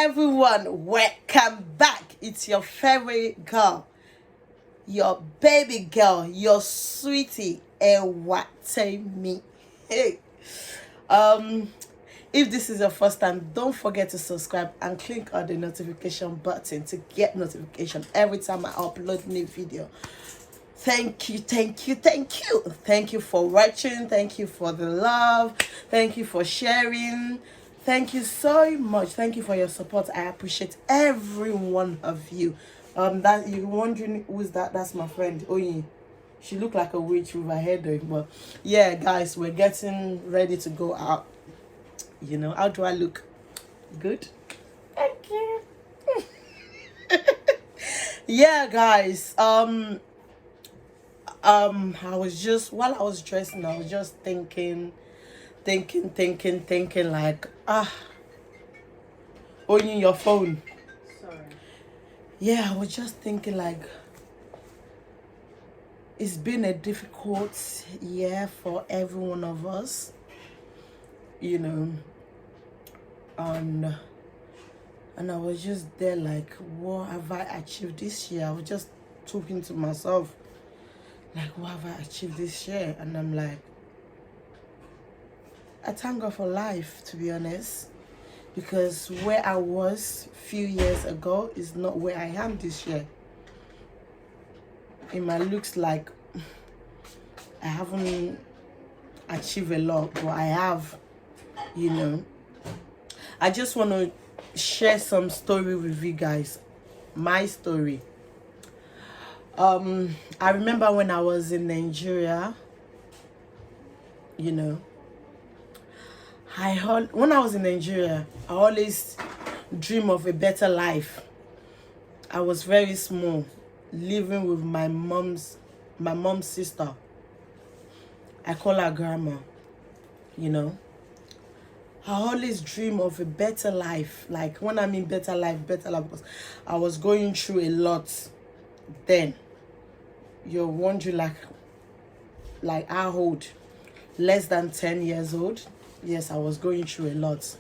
everyone, welcome back. It's your favorite girl, your baby girl, your sweetie, EWATOMI. Hey, if this is your first time, don't forget to subscribe and click on the notification button to get notification every time I upload new video. Thank you for watching. Thank you for the love. Thank you for sharing. Thank you so much. Thank you for your support. I appreciate every one of you. That you're wondering who's that? That's my friend Oyi. She looked like a witch with her hair doing, but yeah, guys, we're getting ready to go out. You know, how do I look? Good. Thank you. Yeah, guys. I was just, while I was dressing, I was just thinking like, on your phone. Sorry. Yeah, I was just thinking like, it's been a difficult year for every one of us, you know, and I was just there like, what have I achieved this year? I was just talking to myself, like, what have I achieved this year? And I'm like, I thank God for life, to be honest, because where I was a few years ago is not where I am this year. It might look like I haven't achieved a lot, but I have, you know. I just want to share some story with you guys, my story. I remember when I was in Nigeria, you know, when I was in Nigeria, I always dream of a better life. I was very small, living with my mom's sister. I call her grandma, you know. I always dream of a better life. Like, when I mean better life, because I was going through a lot then. You're wondering like how old? Less than 10 years old. Yes, I was going through a lot.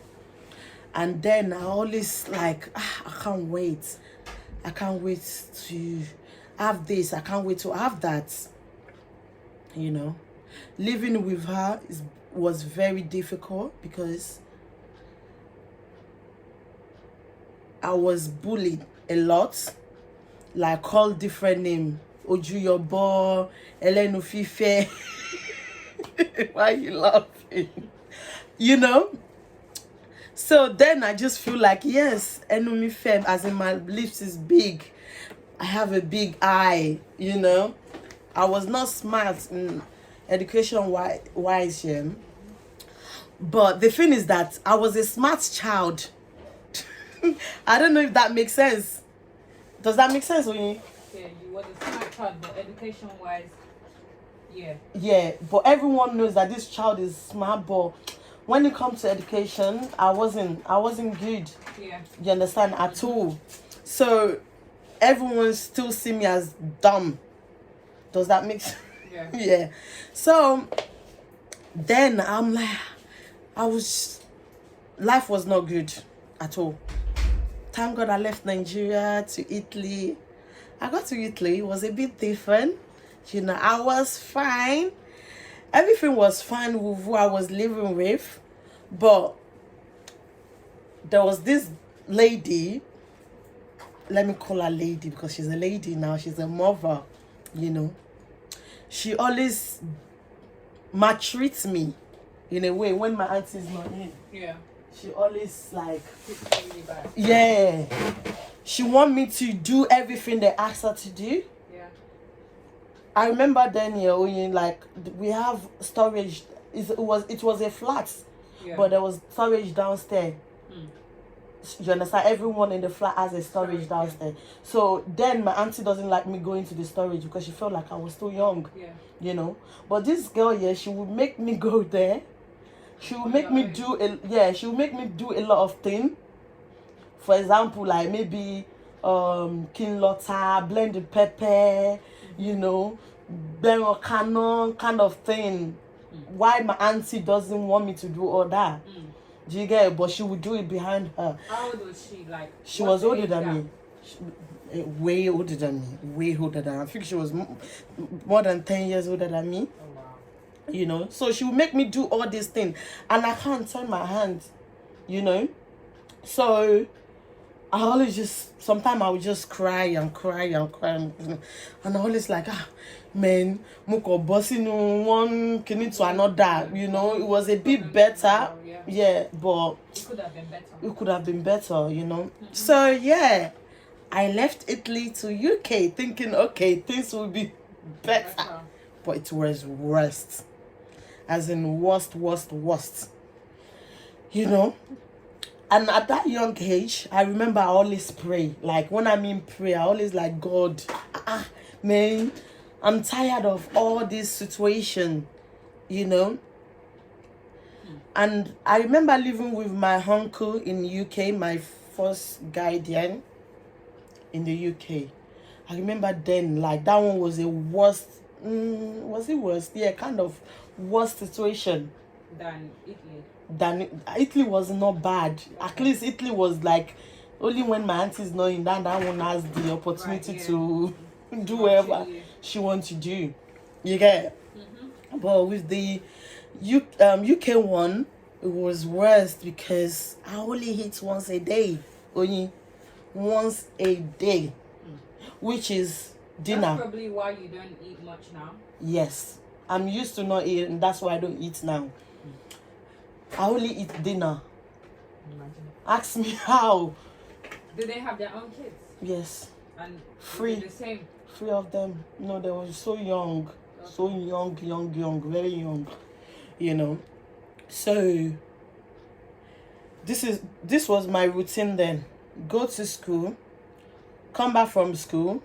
And then I always like, I can't wait to have this. I can't wait to have that. You know, living with her was very difficult because I was bullied a lot, like called different names. Oju Yobo, Elenu Fife. Why are you laughing? You know? So then I just feel like, yes, Enumi Fem, as in my lips is big. I have a big eye, you know? I was not smart in education-wise, yeah. But the thing is that I was a smart child. I don't know if that makes sense. Does that make sense, Oyi? Yeah, you were the smart child, but education-wise, yeah. Yeah, but everyone knows that this child is smart, but when it comes to education, I wasn't good. Yeah. You understand? At all. So everyone still see me as dumb. Does that make sense? Yeah. Yeah. So then I'm like, life was not good at all. Thank God I left Nigeria to Italy. I got to Italy. It was a bit different. You know, I was fine. Everything was fine with who I was living with. But there was this lady. Let me call her lady because she's a lady now. She's a mother, you know. She always maltreats me in a way when my auntie's not in. Yeah. She always like, Really bad. yeah. She want me to do everything they ask her to do. Yeah. I remember then, you know, like we have storage. It was a flat, Yeah. but there was storage downstairs. Hmm. You understand? Everyone in the flat has a storage downstairs. Yeah. So then my auntie doesn't like me going to the storage because she felt like I was too young. Yeah. You know. But this girl, yeah, she would make me go there. She would make me do she would make me do a lot of things. For example, like maybe kinlota, blended pepper, you know, berry canon kind of thing. Why my auntie doesn't want me to do all that? Do you get it? But she would do it behind her. How old was she? Like, She what's was the older age than gap? me. Way older than me. Way older than me. I think she was more than 10 years older than me. Oh wow. You know, so she would make me do all these things, and I can't turn my hand. You know, so I always just, sometimes I would just cry and cry and cry, and I always like, man, muko bossing one kidney to another. You know, it was a bit better, yeah, but It could have been better. it could have been better, you know. So yeah, I left Italy to UK thinking, okay, things will be better, but it was worst, as in worst, you know. And at that young age, I remember I always pray. Like, when I mean pray, I always like, God, man, I'm tired of all this situation, you know. And I remember living with my uncle in the UK, my first guardian in the UK. I remember then, like, that one was a worst, was it worst? Yeah, kind of worst situation. Than Italy. Italy was not bad. At least Italy was like, only when my auntie's not in that one has the opportunity to do whatever she wants to do. You get it? But with the UK one, it was worse because I only eat once a day. Only once a day, which is dinner. That's probably why you don't eat much now. Yes, I'm used to not eating. That's why I don't eat now. I only eat dinner. Imagine. Ask me how. Do they have their own kids? Yes. And Free. the same? 3 of them. No, they were so young. Okay. So young, very young. You know. So this was my routine then. Go to school, come back from school.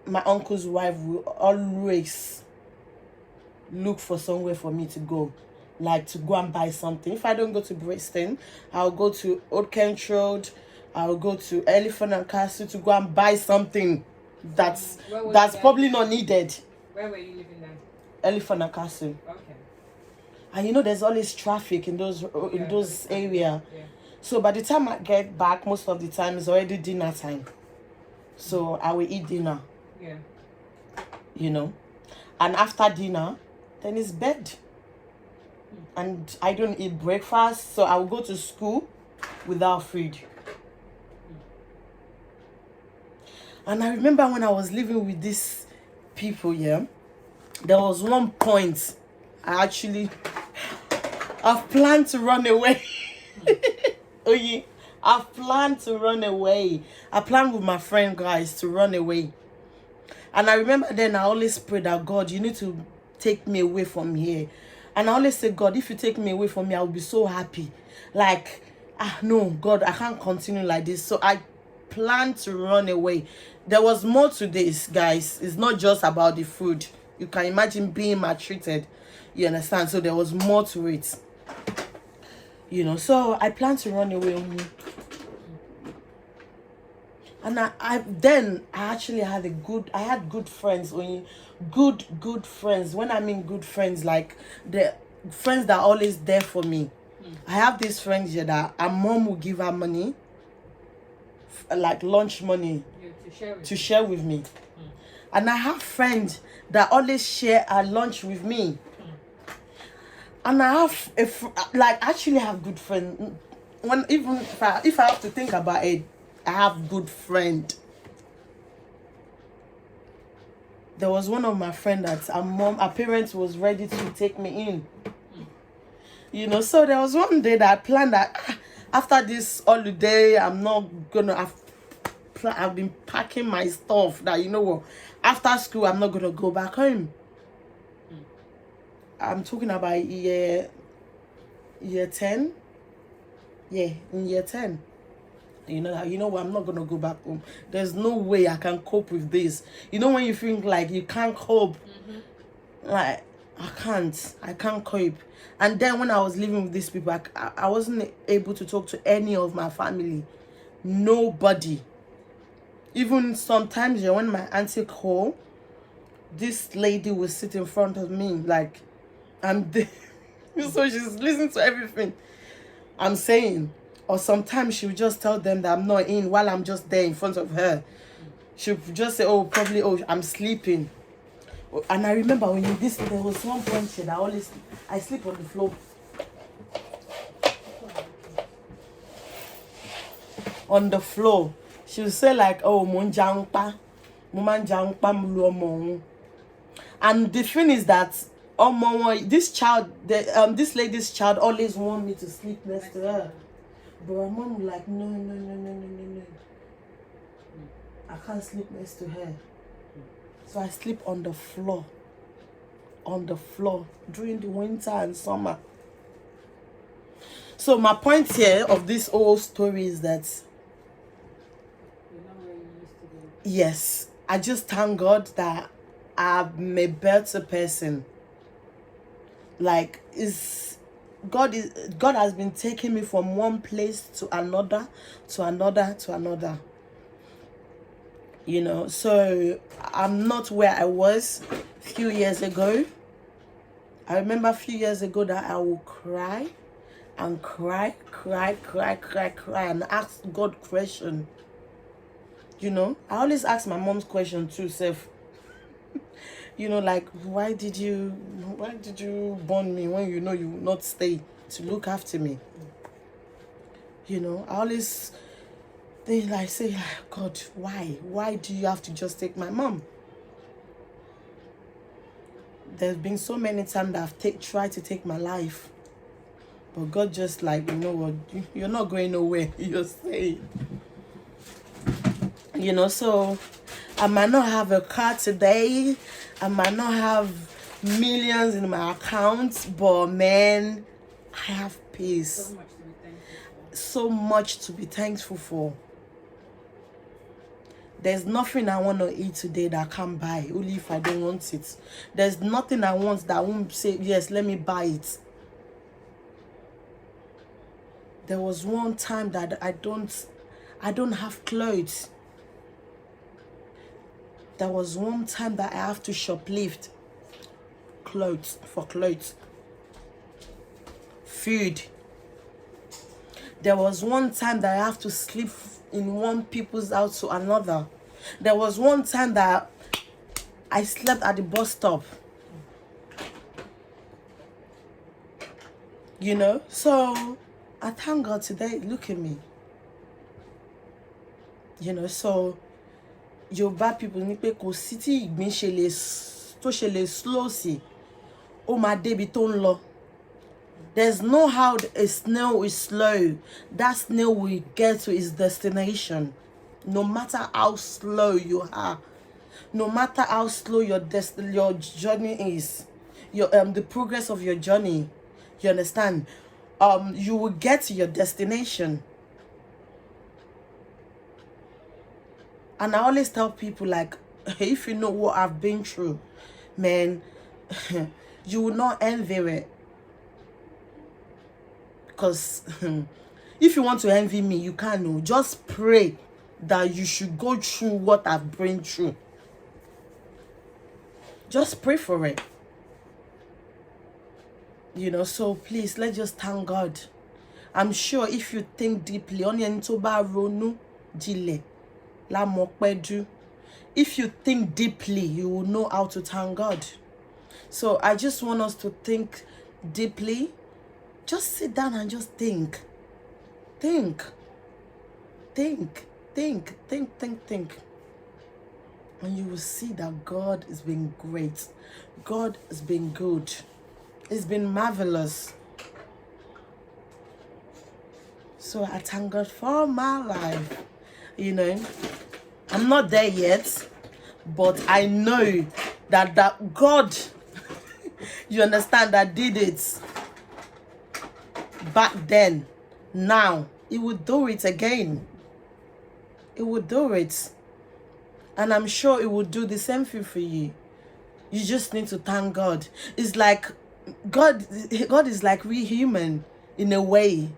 My uncle's wife will always look for somewhere for me to go. Like to go and buy something. If I don't go to Bristol, I'll go to Old Kent Road. I'll go to Elephant and Castle to go and buy something that's probably not needed. Where were you living then? Elephant and Castle. Okay. And you know, there's always traffic in those area. Yeah. So by the time I get back, most of the time it's already dinner time. So I will eat dinner. Yeah. You know, and after dinner, then it's bed. And I don't eat breakfast, so I'll go to school without food. And I remember when I was living with these people, yeah, there was one point I've planned to run away. Oh yeah, I've planned to run away. I planned with my friend guys to run away. And I remember then I always prayed that, God, you need to take me away from here. And I always say, God, if you take me away from here, I will be so happy. Like, no, God, I can't continue like this. So I planned to run away. There was more to this, guys. It's not just about the food. You can imagine being maltreated. You understand? So there was more to it. You know, so I planned to run away. And I actually had good friends. Good friends. When I mean good friends, like the friends that are always there for me. I have these friends here that our mom will give her money, like lunch money, to share with me. And I have friends that always share our lunch with me. And I have actually have good friends. Even if I have to think about it, I have good friend. There was one of my friends that her parents was ready to take me in. You know, so there was one day that I planned that after this holiday, I'm not gonna. I've been packing my stuff that, you know what, after school I'm not gonna go back home. I'm talking about year 10. Yeah, in year 10. You know what, I'm not gonna go back home. There's no way I can cope with this. You know when you think like you can't cope, like I can't cope. And then when I was living with these people, I wasn't able to talk to any of my family. Nobody. Even sometimes when my auntie called, this lady would sit in front of me like I'm there. So she's listening to everything I'm saying. Or sometimes she'll just tell them that I'm not in while I'm just there in front of her. She'll just say, oh, probably, oh, I'm sleeping. And I remember when there was one point that I sleep on the floor. On the floor. She'll say like, oh, and the thing is that this lady's child always want me to sleep next to her. But her mom was like, no. I can't sleep next to her. So I sleep on the floor. On the floor during the winter and summer. So my point here of this whole story is that yes, I just thank God that I'm a better person. Like God has been taking me from one place to another. You know, so I'm not where I was a few years ago. I remember a few years ago that I would cry and ask God question. You know, I always ask my mom's question too, self. You know, like, why did you born me when you know you will not stay to look after me? You know, I always say, God, why do you have to just take my mom? There's been so many times that I've tried to take my life, but God just like, you know what, you're not going nowhere. You're staying. You know, so I might not have a car today, I might not have millions in my account, but man, I have peace. So much to be thankful for. There's nothing I want to eat today that I can't buy, only if I don't want it. There's nothing I want that I won't say, yes, let me buy it. There was one time that I don't have clothes. There was one time that I have to shoplift clothes. Food. There was one time that I have to sleep in one people's house to another. There was one time that I slept at the bus stop. You know, so I thank God today. Look at me. You know, so Yoruba people ní pé kò sí tí ìgbín ṣe lè slow sí ó máa débi tó ń lọ. There's no how a snail is slow. That snail will get to its destination. No matter how slow you are, no matter how slow your journey is, the progress of your journey, you understand? You will get to your destination. And I always tell people, like, if you know what I've been through, man, you will not envy it. Because if you want to envy me, you can't. No. Just pray that you should go through what I've been through. Just pray for it. You know, so please, let's just thank God. I'm sure if you think deeply, if you think deeply, you will know how to thank God. So I just want us to think deeply. Just sit down and just think. Think. And you will see that God has been great. God has been good. It's been marvelous. So I thank God for my life. You know, I'm not there yet, but I know that God, you understand, that did it back then. Now, He would do it again. He would do it. And I'm sure He would do the same thing for you. You just need to thank God. It's like God is like we human in a way.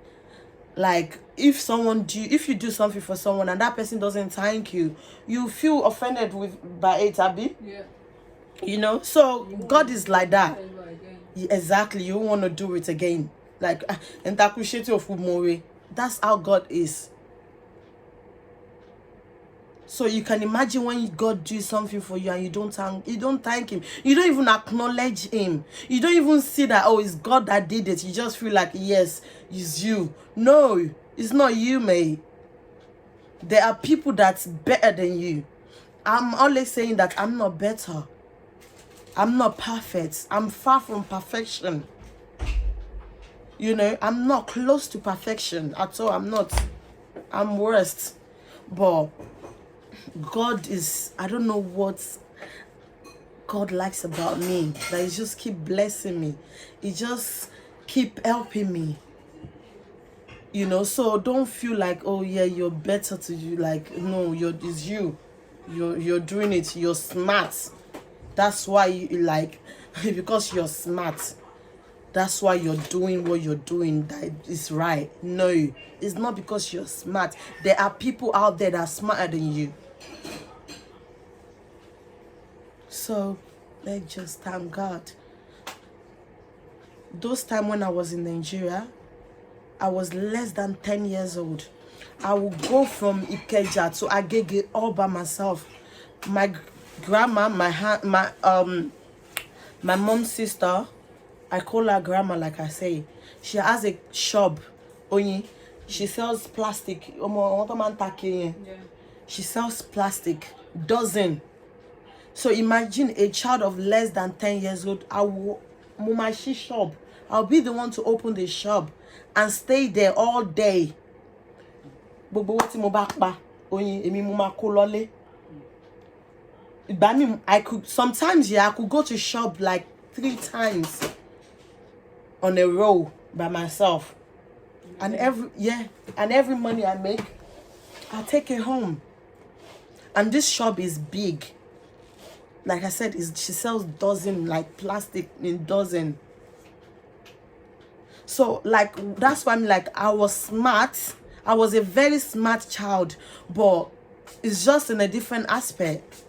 Like if you do something for someone and that person doesn't thank you, you feel offended by it, Abby. Yeah. You know, so God is like that. Exactly, you want to do it again. Like, and that's how God is. So you can imagine when God does something for you and you don't thank him. You don't even acknowledge him. You don't even see that, oh, it's God that did it. You just feel like, yes, it's you. No, it's not you, mate. There are people that's better than you. I'm always saying that I'm not better. I'm not perfect. I'm far from perfection. You know, I'm not close to perfection at all. I'm not. I'm worst. But God is, I don't know what God likes about me. That He just keep blessing me. He just keep helping me. You know, so don't feel like, oh yeah, you're better to you. Like, no, it's you. You're doing it. You're smart. That's why you like, because you're smart. That's why you're doing what you're doing. That is right. No, it's not because you're smart. There are people out there that are smarter than you. So let's just thank God. Those times when I was in Nigeria, I was less than 10 years old. I would go from Ikeja to Agege all by myself. My grandma, my mom's sister, I call her grandma, like I say. She has a shop. She sells plastic. Yeah. She sells plastic. Dozen. So imagine a child of less than 10 years old. Shop. I'll be the one to open the shop and stay there all day. I could sometimes, I could go to shop like 3 times on a row by myself. And every money I make, I take it home. And this shop is big. Like I said, she sells dozen, like plastic in dozen. So like, that's why I'm like, I was smart. I was a very smart child, but it's just in a different aspect.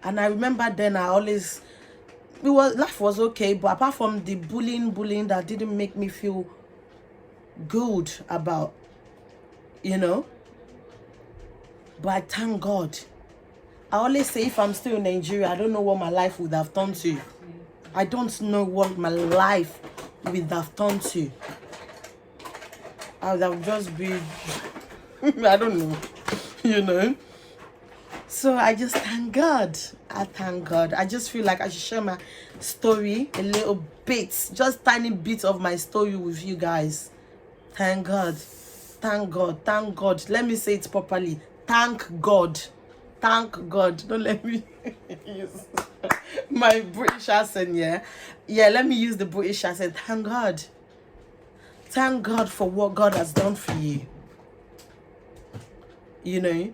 And I remember then life was okay, but apart from the bullying that didn't make me feel good about, you know. But I thank God. I always say, if I'm still in Nigeria, I don't know what my life would have turned to. I don't know what my life would have turned to. I would have just been, I don't know, you know. So I just thank God. I thank God. I just feel like I should share my story a little bit, just tiny bit of my story with you guys. Thank God. Thank God. Thank God. Let me say it properly. Thank God. Thank God. Don't let me use my British accent, yeah? Yeah, let me use the British accent. Thank God. Thank God for what God has done for you. You know?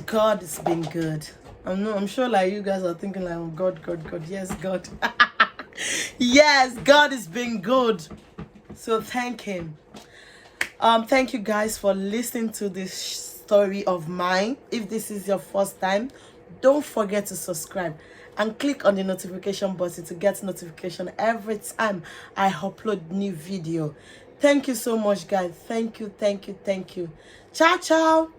God has been good. I'm sure like you guys are thinking like, oh, God. Yes, God. Yes, God has been good. So thank Him. Thank you guys for listening to this story of mine. If this is your first time, don't forget to subscribe and click on the notification button to get notification every time I upload new video. Thank you so much, guys. Thank you. Ciao.